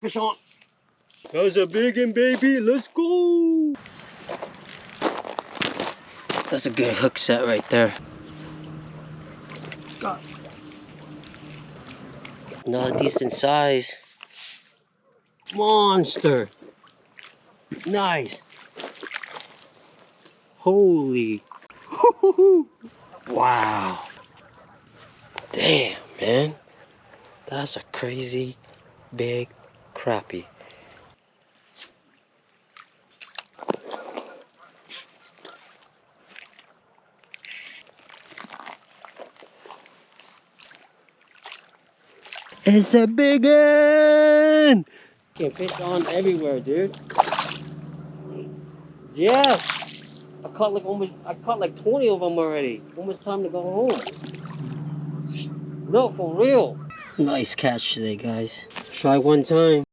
Fish on. That's a big one, baby. Let's go. That's a good hook set right there. God. Not a decent size. Monster. Nice. Holy. Wow. Damn, man. That's a crazy big crappie. It's a big one! Can fish on everywhere, dude. Yes! I caught like 20 of them already. Almost time to go home. No, for real. Nice catch today, guys. Try one time.